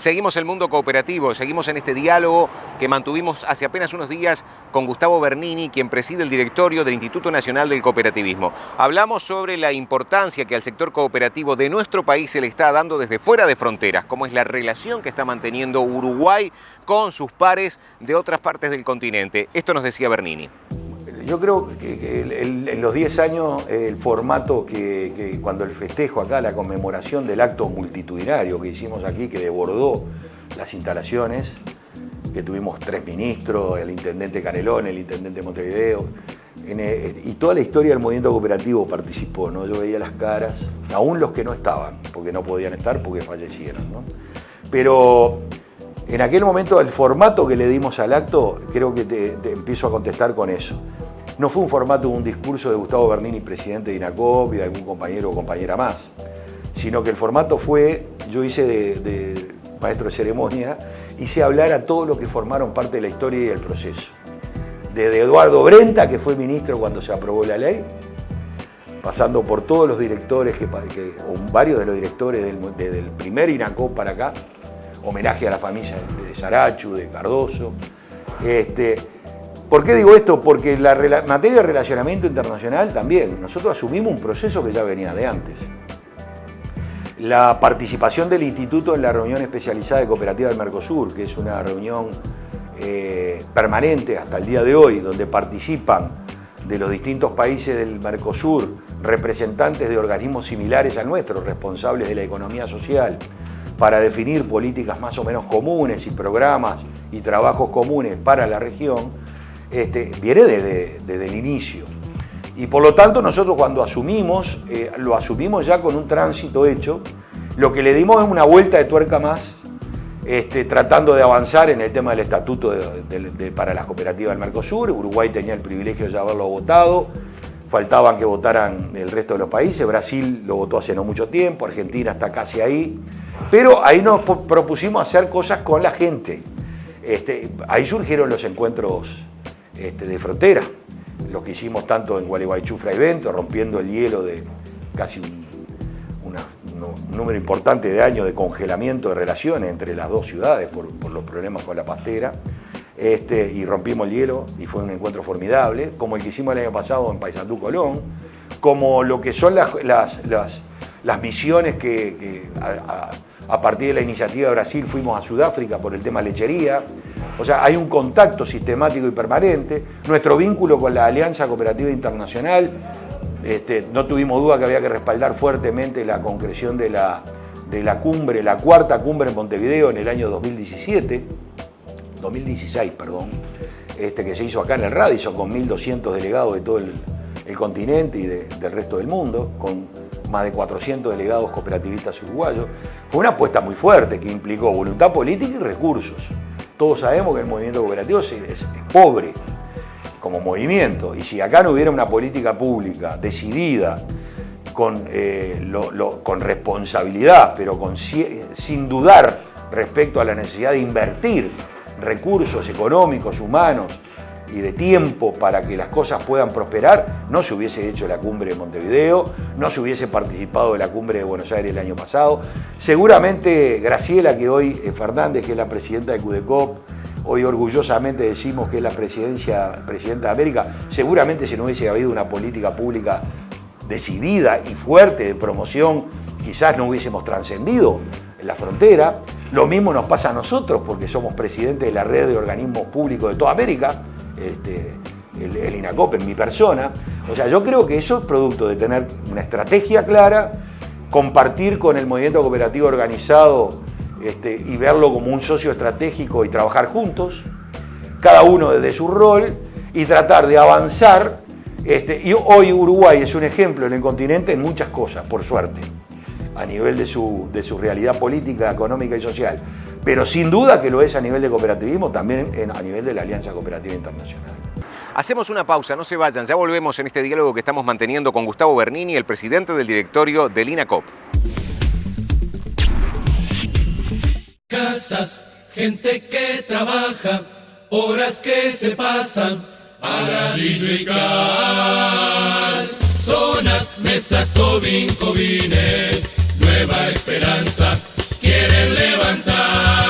Seguimos el mundo cooperativo, seguimos en este diálogo que mantuvimos hace apenas unos días con Gustavo Bernini, quien preside el directorio del Instituto Nacional del Cooperativismo. Hablamos sobre la importancia que al sector cooperativo de nuestro país se le está dando desde fuera de fronteras, cómo es la relación que está manteniendo Uruguay con sus pares de otras partes del continente. Esto nos decía Bernini. Yo creo que en los 10 años el formato que cuando el festejo acá, la conmemoración del acto multitudinario que hicimos aquí, que desbordó las instalaciones, que tuvimos 3 ministros, el intendente Canelón, el intendente Montevideo, y toda la historia del movimiento cooperativo participó, ¿no? Yo veía las caras, aún los que no estaban, porque no podían estar porque fallecieron, ¿no? Pero en aquel momento el formato que le dimos al acto, creo que te empiezo a contestar con eso. No fue un formato de un discurso de Gustavo Bernini, presidente de INACOP, y de algún compañero o compañera más, sino que el formato fue, yo hice de maestro de ceremonia, hice hablar a todos los que formaron parte de la historia y el proceso. Desde Eduardo Brenta, que fue ministro cuando se aprobó la ley, pasando por todos los directores, o varios de los directores desde el primer INACOP para acá, homenaje a la familia de Sarachu, de Cardoso. ¿Por qué digo esto? Porque en la materia de relacionamiento internacional también, nosotros asumimos un proceso que ya venía de antes. La participación del Instituto en la reunión especializada de cooperativa del Mercosur, que es una reunión permanente hasta el día de hoy, donde participan de los distintos países del Mercosur representantes de organismos similares al nuestro, responsables de la economía social, para definir políticas más o menos comunes y programas y trabajos comunes para la región, viene desde el inicio. Y por lo tanto nosotros cuando asumimos, lo asumimos ya con un tránsito hecho, lo que le dimos es una vuelta de tuerca más, tratando de avanzar en el tema del estatuto para las cooperativas del Mercosur. Uruguay tenía el privilegio de ya haberlo votado, faltaban que votaran el resto de los países, Brasil lo votó hace no mucho tiempo, Argentina está casi ahí, pero ahí nos propusimos hacer cosas con la gente. Ahí surgieron los encuentros de frontera, lo que hicimos tanto en Gualeguaychú, Fray Bento, rompiendo el hielo de casi un número importante de años de congelamiento de relaciones entre las dos ciudades por los problemas con la pastera, y rompimos el hielo y fue un encuentro formidable, como el que hicimos el año pasado en Paysandú, Colón, como lo que son las misiones que a partir de la iniciativa de Brasil fuimos a Sudáfrica por el tema lechería. O sea, hay un contacto sistemático y permanente. Nuestro vínculo con la Alianza Cooperativa Internacional, no tuvimos duda que había que respaldar fuertemente la concreción de la cumbre, la cuarta cumbre en Montevideo en el año 2016, que se hizo acá en el Radisson con 1.200 delegados de todo el continente y del resto del mundo, con más de 400 delegados cooperativistas uruguayos. Fue una apuesta muy fuerte que implicó voluntad política y recursos. Todos sabemos que el movimiento cooperativo es pobre como movimiento, y si acá no hubiera una política pública decidida, con responsabilidad, pero sin dudar respecto a la necesidad de invertir recursos económicos, humanos y de tiempo para que las cosas puedan prosperar, no se hubiese hecho la cumbre de Montevideo, no se hubiese participado de la cumbre de Buenos Aires el año pasado. Seguramente Graciela, que hoy es Fernández, que es la presidenta de CUDECOP, hoy orgullosamente decimos que es la presidenta de América, seguramente si no hubiese habido una política pública decidida y fuerte de promoción, quizás no hubiésemos trascendido la frontera. Lo mismo nos pasa a nosotros, porque somos presidentes de la red de organismos públicos de toda América, el INACOP en mi persona. O sea, yo creo que eso es producto de tener una estrategia clara, compartir con el movimiento cooperativo organizado y verlo como un socio estratégico y trabajar juntos, cada uno desde su rol, y tratar de avanzar. Y hoy Uruguay es un ejemplo en el continente en muchas cosas, por suerte, a nivel de su realidad política, económica y social. Pero sin duda que lo es a nivel de cooperativismo, también a nivel de la Alianza Cooperativa Internacional. Hacemos una pausa, no se vayan, ya volvemos en este diálogo que estamos manteniendo con Gustavo Bernini, el presidente del directorio del INACOP. Casas, gente que trabaja, horas que se pasan para disfrutar. Zonas, mesas, cobines, nueva esperanza quieren levantar.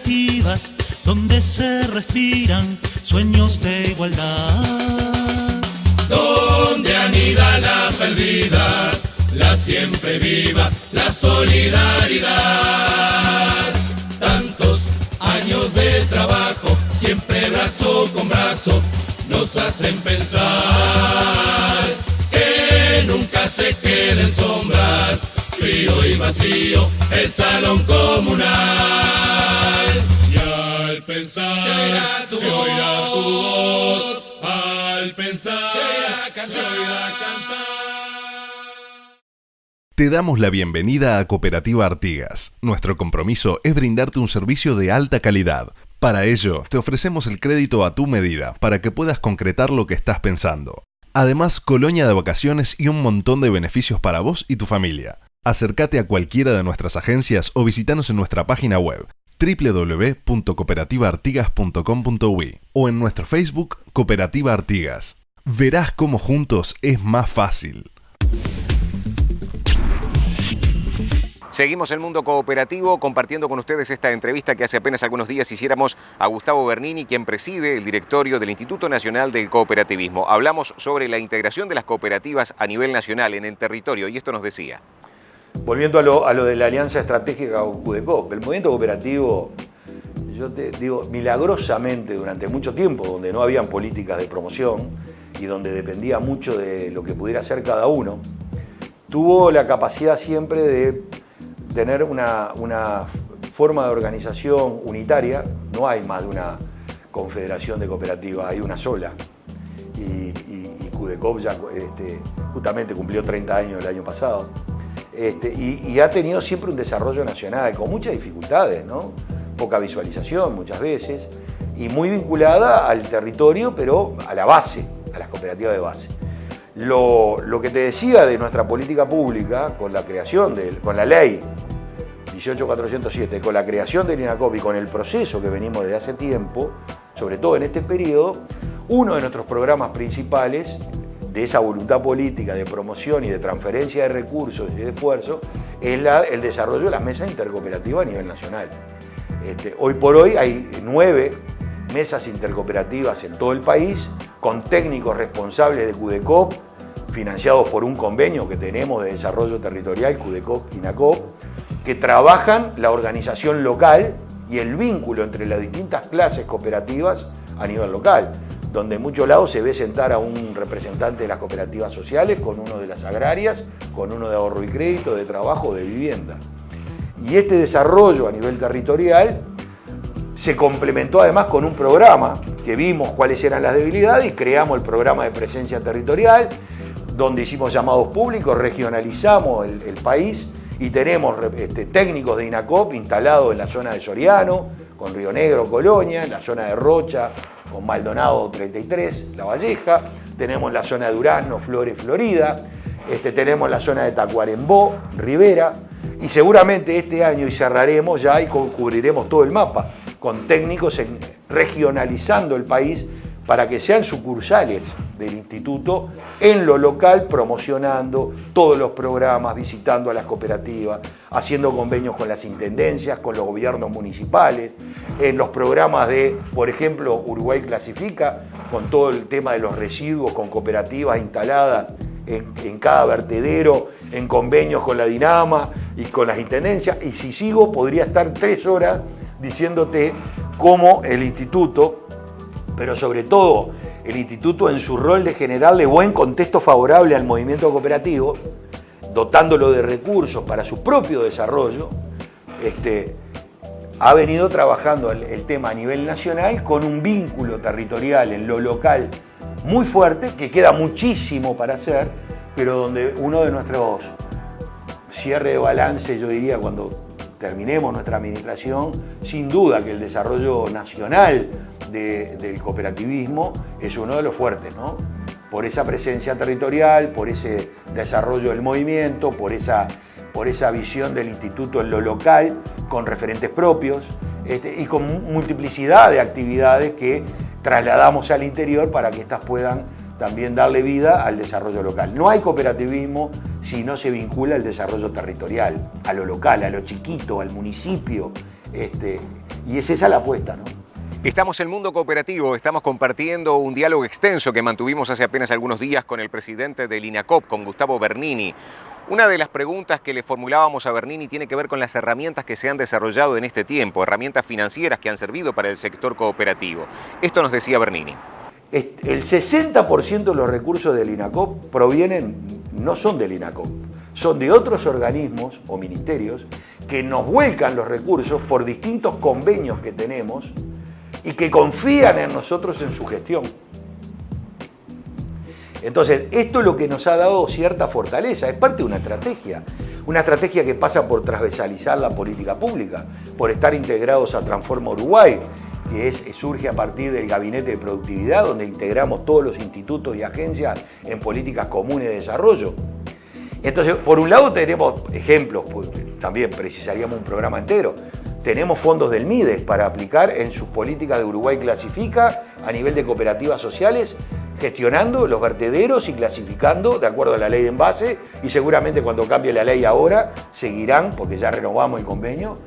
cooperativas donde se respiran sueños de igualdad. Donde anida la perdida, la siempre viva, la solidaridad. Tantos años de trabajo, siempre brazo con brazo, nos hacen pensar que nunca se queden sombras, frío y vacío el salón comunal. Y al pensar se oirá tu voz, al pensar se oirá cantar. Te damos la bienvenida a Cooperativa Artigas. Nuestro compromiso es brindarte un servicio de alta calidad. Para ello, te ofrecemos el crédito a tu medida para que puedas concretar lo que estás pensando. Además, colonia de vacaciones y un montón de beneficios para vos y tu familia. Acércate a cualquiera de nuestras agencias o visítanos en nuestra página web www.cooperativaartigas.com.uy o en nuestro Facebook Cooperativa Artigas. Verás cómo juntos es más fácil. Seguimos el mundo cooperativo compartiendo con ustedes esta entrevista que hace apenas algunos días hiciéramos a Gustavo Bernini, quien preside el directorio del Instituto Nacional del Cooperativismo. Hablamos sobre la integración de las cooperativas a nivel nacional en el territorio y esto nos decía. Volviendo a lo de la alianza estratégica con CUDECOP, el movimiento cooperativo, yo te digo, milagrosamente durante mucho tiempo, donde no habían políticas de promoción y donde dependía mucho de lo que pudiera hacer cada uno, tuvo la capacidad siempre de tener una forma de organización unitaria. No hay más de una confederación de cooperativas, hay una sola. Y CUDECOP ya justamente cumplió 30 años el año pasado. Y ha tenido siempre un desarrollo nacional con muchas dificultades, ¿no? Poca visualización muchas veces y muy vinculada al territorio, pero a la base, a las cooperativas de base. Lo que te decía de nuestra política pública con la creación, con la ley 18407, con la creación del INACOP y con el proceso que venimos desde hace tiempo, sobre todo en este periodo, uno de nuestros programas principales de esa voluntad política de promoción y de transferencia de recursos y de esfuerzo es el desarrollo de las mesas intercooperativas a nivel nacional. Hoy por hoy hay 9 mesas intercooperativas en todo el país, con técnicos responsables de CUDECOP, financiados por un convenio que tenemos de desarrollo territorial, CUDECOP-INACOP, que trabajan la organización local y el vínculo entre las distintas clases cooperativas a nivel local, donde en muchos lados se ve sentar a un representante de las cooperativas sociales con uno de las agrarias, con uno de ahorro y crédito, de trabajo, de vivienda. Y este desarrollo a nivel territorial se complementó además con un programa que vimos cuáles eran las debilidades y creamos el programa de presencia territorial, donde hicimos llamados públicos, regionalizamos el país y tenemos técnicos de INACOP instalados en la zona de Soriano, con Río Negro, Colonia, en la zona de Rocha, con Maldonado 33, La Valleja, tenemos la zona de Durazno, Flores, Florida, tenemos la zona de Tacuarembó, Rivera, y seguramente este año y cerraremos ya y cubriremos todo el mapa, con técnicos regionalizando el país para que sean sucursales del instituto en lo local, promocionando todos los programas, visitando a las cooperativas, haciendo convenios con las intendencias, con los gobiernos municipales, en los programas de, por ejemplo, Uruguay Clasifica, con todo el tema de los residuos, con cooperativas instaladas en cada vertedero, en convenios con la Dinama y con las intendencias. Y si sigo, podría estar 3 horas diciéndote cómo el instituto, pero sobre todo el instituto en su rol de generarle buen contexto favorable al movimiento cooperativo, dotándolo de recursos para su propio desarrollo, ha venido trabajando el tema a nivel nacional con un vínculo territorial en lo local muy fuerte, que queda muchísimo para hacer, pero donde uno de nuestros cierre de balance, yo diría, cuando terminemos nuestra administración, sin duda que el desarrollo nacional del cooperativismo es uno de los fuertes, ¿no? Por esa presencia territorial, por ese desarrollo del movimiento, por esa visión del instituto en lo local, con referentes propios y con multiplicidad de actividades que trasladamos al interior para que éstas puedan también darle vida al desarrollo local. No hay cooperativismo si no se vincula al desarrollo territorial, a lo local, a lo chiquito, al municipio. Y es esa la apuesta, ¿no? Estamos en Mundo Cooperativo, estamos compartiendo un diálogo extenso que mantuvimos hace apenas algunos días con el presidente del INACOP, con Gustavo Bernini. Una de las preguntas que le formulábamos a Bernini tiene que ver con las herramientas que se han desarrollado en este tiempo, herramientas financieras que han servido para el sector cooperativo. Esto nos decía Bernini. El 60% de los recursos del INACOP provienen, no son del INACOP, son de otros organismos o ministerios que nos vuelcan los recursos por distintos convenios que tenemos y que confían en nosotros en su gestión. Entonces, esto es lo que nos ha dado cierta fortaleza, es parte de una estrategia que pasa por transversalizar la política pública, por estar integrados a Transforma Uruguay, que surge a partir del Gabinete de Productividad, donde integramos todos los institutos y agencias en políticas comunes de desarrollo. Entonces, por un lado tenemos ejemplos, pues, también precisaríamos un programa entero. Tenemos fondos del MIDES para aplicar en sus políticas de Uruguay Clasifica a nivel de cooperativas sociales, gestionando los vertederos y clasificando de acuerdo a la ley de envase, y seguramente cuando cambie la ley ahora seguirán, porque ya renovamos el convenio,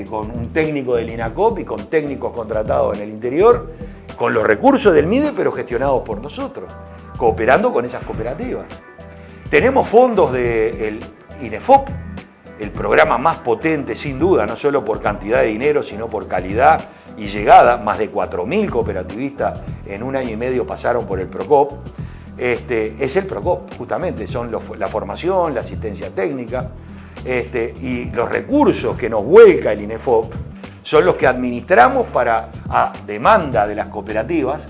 con un técnico del INACOP y con técnicos contratados en el interior, con los recursos del MIDE, pero gestionados por nosotros, cooperando con esas cooperativas. Tenemos fondos del INEFOP, el programa más potente sin duda, no solo por cantidad de dinero, sino por calidad y llegada. Más de 4.000 cooperativistas en un año y medio pasaron por el PROCOP. Es el PROCOP, justamente, son la formación, la asistencia técnica, y los recursos que nos vuelca el INEFOP son los que administramos para, a demanda de las cooperativas,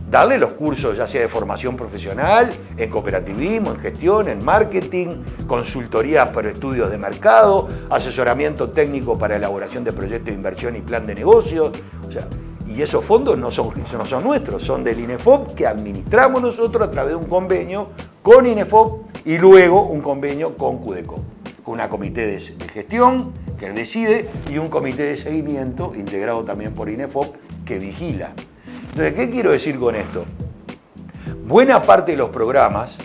darle los cursos ya sea de formación profesional, en cooperativismo, en gestión, en marketing, consultorías para estudios de mercado, asesoramiento técnico para elaboración de proyectos de inversión y plan de negocios. O sea, y esos fondos no son nuestros, son del INEFOP, que administramos nosotros a través de un convenio con INEFOP y luego un convenio con CUDECOP, con una comité de gestión que decide y un comité de seguimiento integrado también por INEFOP que vigila. Entonces, ¿qué quiero decir con esto? Buena parte de los programas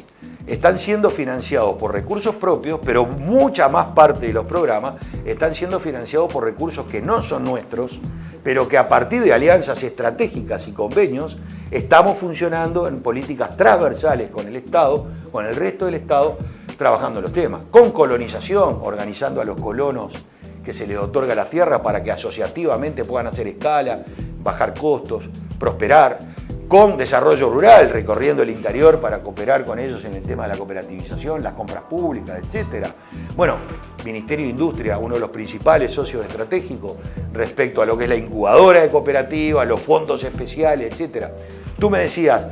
están siendo financiados por recursos propios, pero mucha más parte de los programas están siendo financiados por recursos que no son nuestros, pero que a partir de alianzas estratégicas y convenios estamos funcionando en políticas transversales con el Estado, con el resto del Estado, trabajando los temas. Con colonización, organizando a los colonos que se les otorga la tierra para que asociativamente puedan hacer escala, bajar costos, prosperar, con desarrollo rural, recorriendo el interior para cooperar con ellos en el tema de la cooperativización, las compras públicas, etc. Bueno, Ministerio de Industria, uno de los principales socios estratégicos respecto a lo que es la incubadora de cooperativas, los fondos especiales, etc. Tú me decías,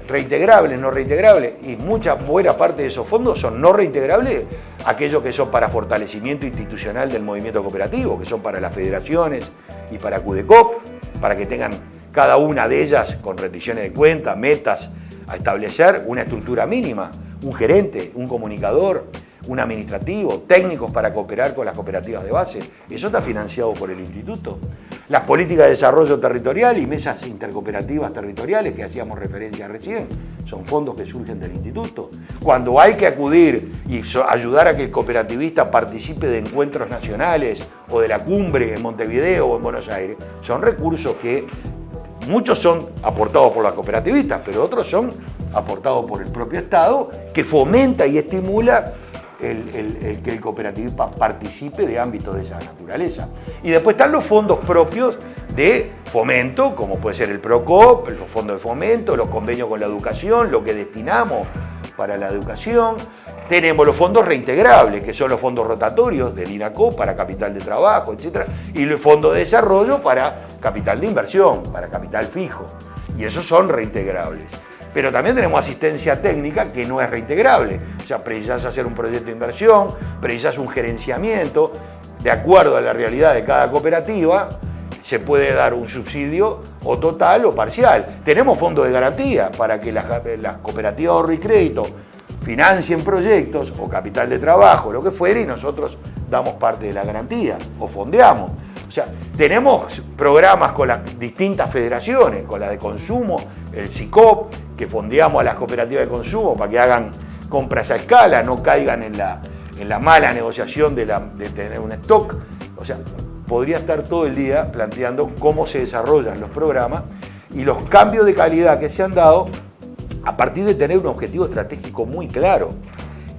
reintegrables, no reintegrables, y mucha buena parte de esos fondos son no reintegrables, aquellos que son para fortalecimiento institucional del movimiento cooperativo, que son para las federaciones y para CUDECOP, para que tengan cada una de ellas con rendiciones de cuentas, metas a establecer, una estructura mínima, un gerente, un comunicador, un administrativo, técnicos para cooperar con las cooperativas de base. Eso está financiado por el instituto. Las políticas de desarrollo territorial y mesas intercooperativas territoriales que hacíamos referencia recién, son fondos que surgen del instituto. Cuando hay que acudir y ayudar a que el cooperativista participe de encuentros nacionales o de la cumbre en Montevideo o en Buenos Aires, son recursos que muchos son aportados por los cooperativistas, pero otros son aportados por el propio Estado, que fomenta y estimula el que el cooperativismo participe de ámbitos de esa naturaleza. Y después están los fondos propios de fomento, como puede ser el PROCOP, los fondos de fomento, los convenios con la educación, lo que destinamos para la educación. Tenemos los fondos reintegrables, que son los fondos rotatorios del INACOP para capital de trabajo, etc. Y el fondo de desarrollo para capital de inversión, para capital fijo. Y esos son reintegrables. Pero también tenemos asistencia técnica que no es reintegrable. O sea, precisas hacer un proyecto de inversión, precisas un gerenciamiento. De acuerdo a la realidad de cada cooperativa, se puede dar un subsidio o total o parcial. Tenemos fondos de garantía para que las cooperativas de ahorro y crédito financien proyectos o capital de trabajo, lo que fuera, y nosotros damos parte de la garantía o fondeamos. O sea, tenemos programas con las distintas federaciones, con la de consumo, el SICOP, que fondeamos a las cooperativas de consumo para que hagan compras a escala, no caigan en la mala negociación de tener un stock. O sea, podría estar todo el día planteando cómo se desarrollan los programas y los cambios de calidad que se han dado a partir de tener un objetivo estratégico muy claro,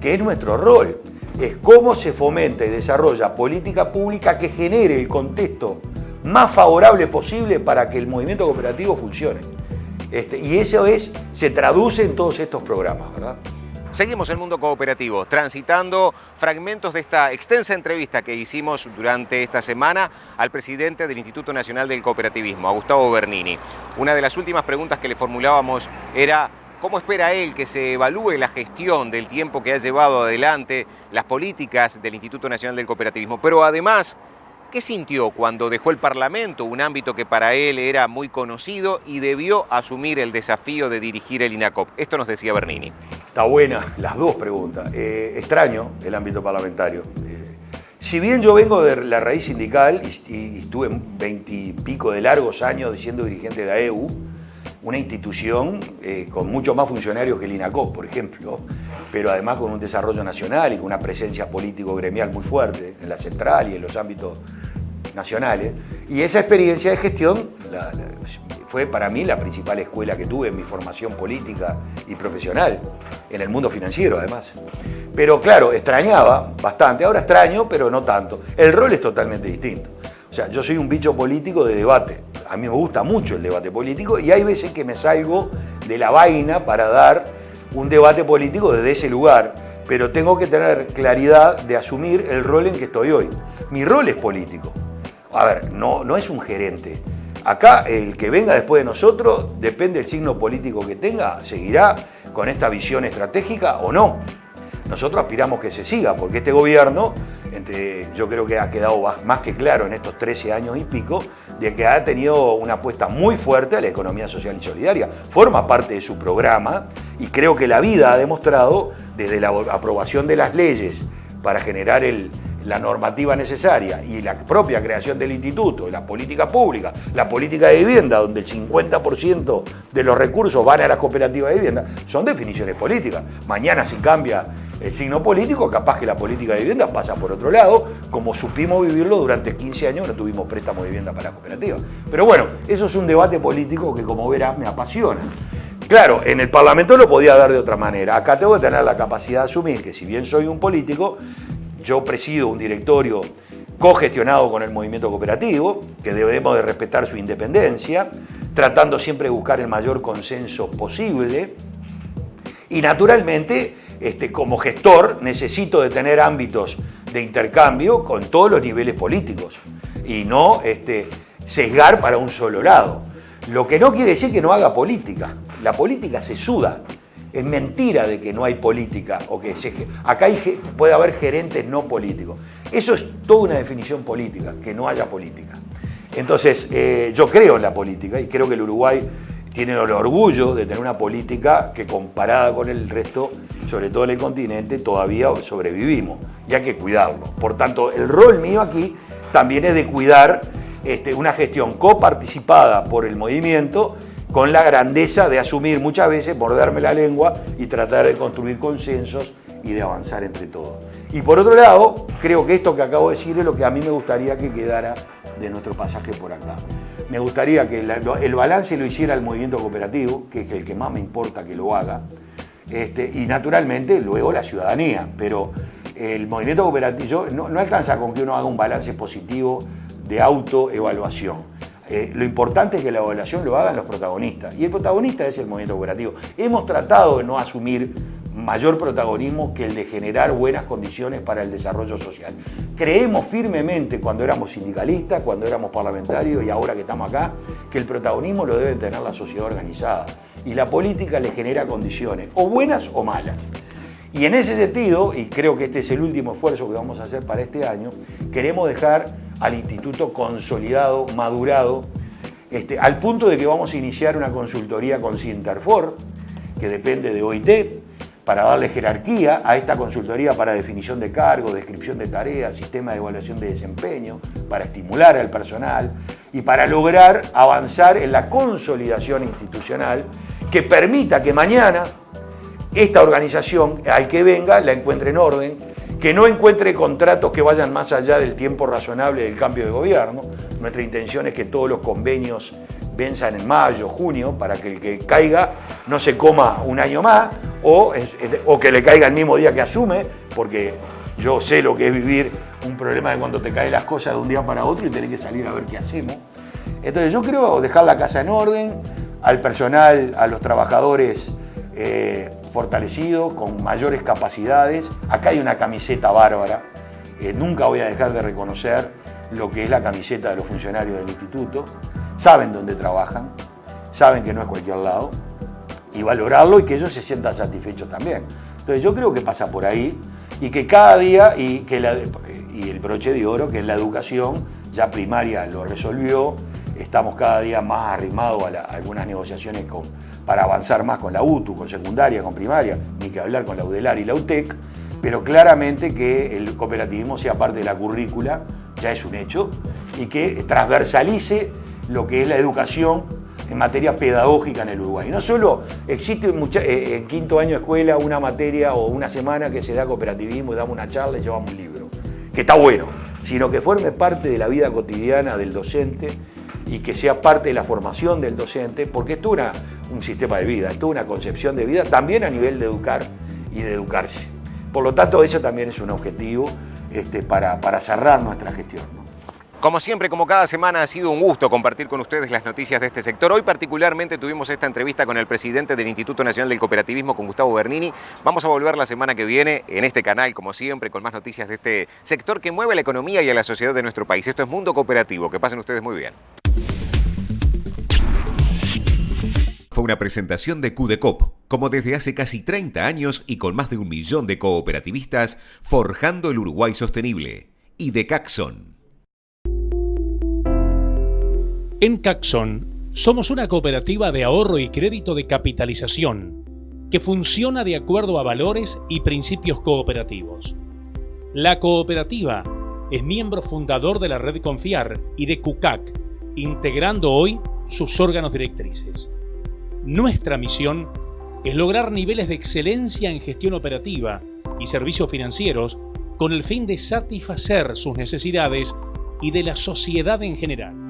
que es nuestro rol. Es cómo se fomenta y desarrolla política pública que genere el contexto más favorable posible para que el movimiento cooperativo funcione. Y eso se traduce en todos estos programas, ¿verdad? Seguimos el mundo cooperativo, transitando fragmentos de esta extensa entrevista que hicimos durante esta semana al presidente del Instituto Nacional del Cooperativismo, a Gustavo Bernini. Una de las últimas preguntas que le formulábamos era ¿cómo espera él que se evalúe la gestión del tiempo que ha llevado adelante las políticas del Instituto Nacional del Cooperativismo? Pero además, ¿qué sintió cuando dejó el Parlamento, un ámbito que para él era muy conocido, y debió asumir el desafío de dirigir el INACOP? Esto nos decía Bernini. Está buena las dos preguntas. Extraño el ámbito parlamentario. Si bien yo vengo de la raíz sindical y estuve 20 y pico de largos años siendo dirigente de la EU, una institución con mucho más funcionarios que el INACOP, por ejemplo, pero además con un desarrollo nacional y con una presencia político-gremial muy fuerte en la central y en los ámbitos nacionales. Y esa experiencia de gestión fue para mí la principal escuela que tuve en mi formación política y profesional, en el mundo financiero además. Pero claro, extrañaba bastante, ahora extraño, pero no tanto. El rol es totalmente distinto. O sea, yo soy un bicho político de debate. A mí me gusta mucho el debate político y hay veces que me salgo de la vaina para dar un debate político desde ese lugar, pero tengo que tener claridad de asumir el rol en que estoy hoy. Mi rol es político. A ver, no es un gerente. Acá el que venga después de nosotros, depende del signo político que tenga, seguirá con esta visión estratégica o no. Nosotros aspiramos que se siga, porque este gobierno, yo creo que ha quedado más que claro en estos 13 años y pico, de que ha tenido una apuesta muy fuerte a la economía social y solidaria. Forma parte de su programa y creo que la vida ha demostrado, desde la aprobación de las leyes para generar la normativa necesaria y la propia creación del instituto, la política pública, la política de vivienda, donde el 50% de los recursos van a las cooperativas de vivienda, son definiciones políticas. Mañana, si cambia el signo político, capaz que la política de vivienda pasa por otro lado, como supimos vivirlo durante 15 años, no tuvimos préstamo de vivienda para cooperativas. Pero bueno, eso es un debate político que, como verás, me apasiona. Claro, en el Parlamento lo podía dar de otra manera. Acá tengo que tener la capacidad de asumir que, si bien soy un político, yo presido un directorio cogestionado con el movimiento cooperativo, que debemos de respetar su independencia, tratando siempre de buscar el mayor consenso posible. Y naturalmente, como gestor, necesito de tener ámbitos de intercambio con todos los niveles políticos y no sesgar para un solo lado. Lo que no quiere decir que no haga política. La política se suda. Es mentira de que no hay política o que acá puede haber gerentes no políticos. Eso es toda una definición política, que no haya política. Entonces, yo creo en la política y creo que el Uruguay tiene el orgullo de tener una política que, comparada con el resto, sobre todo en el continente, todavía sobrevivimos y hay que cuidarlo. Por tanto, el rol mío aquí también es de cuidar una gestión coparticipada por el movimiento, con la grandeza de asumir muchas veces, morderme la lengua y tratar de construir consensos y de avanzar entre todos. Y por otro lado, creo que esto que acabo de decir es lo que a mí me gustaría que quedara de nuestro pasaje por acá. Me gustaría que el balance lo hiciera el movimiento cooperativo, que es el que más me importa que lo haga, y naturalmente luego la ciudadanía. Pero el movimiento cooperativo no alcanza con que uno haga un balance positivo de autoevaluación. Lo importante es que la evaluación lo hagan los protagonistas, y el protagonista es el movimiento cooperativo. Hemos tratado de no asumir mayor protagonismo que el de generar buenas condiciones para el desarrollo social. Creemos firmemente, cuando éramos sindicalistas, cuando éramos parlamentarios y ahora que estamos acá, que el protagonismo lo debe tener la sociedad organizada y la política le genera condiciones, o buenas o malas. Y en ese sentido, y creo que este es el último esfuerzo que vamos a hacer para este año, queremos dejar al instituto consolidado, madurado, al punto de que vamos a iniciar una consultoría con Sinterfor, que depende de OIT, para darle jerarquía a esta consultoría para definición de cargos, descripción de tareas, sistema de evaluación de desempeño, para estimular al personal y para lograr avanzar en la consolidación institucional que permita que mañana esta organización, al que venga, la encuentre en orden, que no encuentre contratos que vayan más allá del tiempo razonable del cambio de gobierno. Nuestra intención es que todos los convenios venzan en mayo, junio, para que el que caiga no se coma un año más o que le caiga el mismo día que asume, porque yo sé lo que es vivir un problema de cuando te caen las cosas de un día para otro y tenés que salir a ver qué hacemos. Entonces yo creo dejar la casa en orden, al personal, a los trabajadores fortalecido, con mayores capacidades. Acá hay una camiseta bárbara. Nunca voy a dejar de reconocer lo que es la camiseta de los funcionarios del instituto. Saben dónde trabajan, saben que no es cualquier lado, y valorarlo y que ellos se sientan satisfechos también. Entonces yo creo que pasa por ahí y que cada día, y el broche de oro, que es la educación, ya primaria lo resolvió, estamos cada día más arrimados a algunas negociaciones para avanzar más con la UTU, con secundaria, con primaria, ni que hablar con la UDELAR y la UTEC, pero claramente que el cooperativismo sea parte de la currícula, ya es un hecho, y que transversalice lo que es la educación en materia pedagógica en el Uruguay. No solo existe en quinto año de escuela una materia o una semana que se da cooperativismo y damos una charla y llevamos un libro, que está bueno, sino que forme parte de la vida cotidiana del docente y que sea parte de la formación del docente, porque esto es un sistema de vida, esto es una concepción de vida, también a nivel de educar y de educarse. Por lo tanto, eso también es un objetivo para cerrar nuestra gestión, ¿no? Como siempre, como cada semana, ha sido un gusto compartir con ustedes las noticias de este sector. Hoy particularmente tuvimos esta entrevista con el presidente del Instituto Nacional del Cooperativismo, con Gustavo Bernini. Vamos a volver la semana que viene en este canal, como siempre, con más noticias de este sector que mueve la economía y a la sociedad de nuestro país. Esto es Mundo Cooperativo. Que pasen ustedes muy bien. Fue una presentación de QDECOOP, como desde hace casi 30 años y con más de 1 millón de cooperativistas, forjando el Uruguay sostenible. Y de Caxon. En Caxon somos una cooperativa de ahorro y crédito de capitalización que funciona de acuerdo a valores y principios cooperativos. La cooperativa es miembro fundador de la Red Confiar y de CUCAC, integrando hoy sus órganos directrices. Nuestra misión es lograr niveles de excelencia en gestión operativa y servicios financieros con el fin de satisfacer sus necesidades y de la sociedad en general.